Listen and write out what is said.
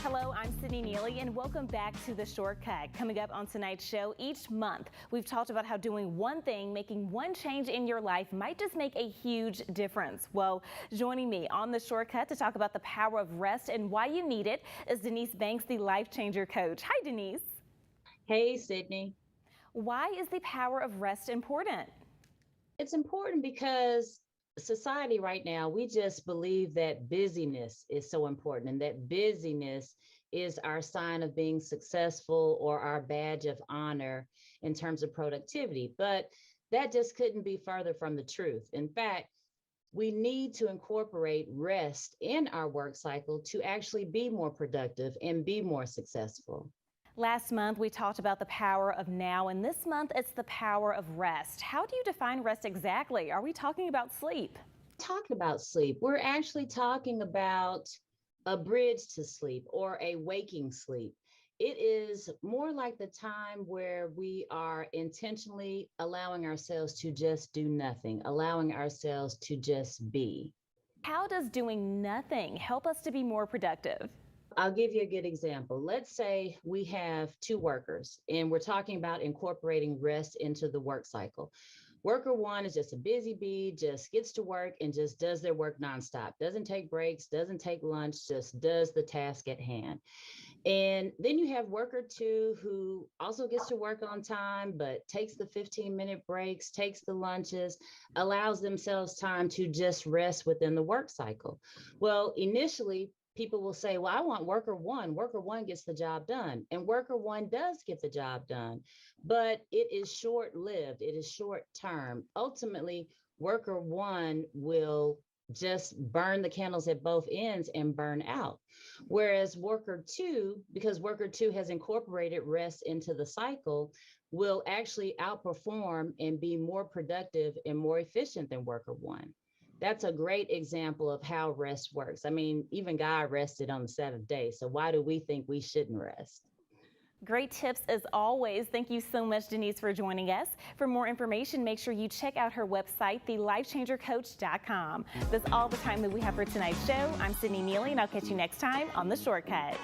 Hello, I'm Sydney Neely, and welcome back to The Shortcut. Coming up on tonight's show, each month we've talked about how doing one thing, making one change in your life might just make a huge difference. Well, joining me on The Shortcut to talk about the power of rest and why you need it is Danese Banks, the Life Changer coach. Hi, Denise. Hey, Sydney. Why is the power of rest important? It's important because society right now, we just believe that busyness is so important and that busyness is our sign of being successful or our badge of honor in terms of productivity. But that just couldn't be further from the truth. In fact, we need to incorporate rest in our work cycle to actually be more productive and be more successful. Last month, we talked about the power of now, and this month, it's the power of rest. How do you define rest exactly? Are we talking about sleep? Talking about sleep, we're actually talking about a bridge to sleep or a waking sleep. It is more like the time where we are intentionally allowing ourselves to just do nothing, allowing ourselves to just be. How does doing nothing help us to be more productive? I'll give you a good example. Let's say we have two workers and we're talking about incorporating rest into the work cycle. Worker one is just a busy bee, just gets to work and just does their work nonstop, doesn't take breaks, doesn't take lunch, just does the task at hand. And then you have worker two who also gets to work on time, but takes the 15-minute breaks, takes the lunches, allows themselves time to just rest within the work cycle. Well, initially, people will say, well, I want worker one. Worker one gets the job done. And worker one does get the job done, but it is short lived, it is short term. Ultimately, worker one will just burn the candles at both ends and burn out. Whereas worker two, because worker two has incorporated rest into the cycle, will actually outperform and be more productive and more efficient than worker one. That's a great example of how rest works. I mean, even God rested on the seventh day. So why do we think we shouldn't rest? Great tips as always. Thank you so much, Denise, for joining us. For more information, make sure you check out her website, thelifechangercoach.com. That's all the time that we have for tonight's show. I'm Sydney Neely, and I'll catch you next time on The Shortcut.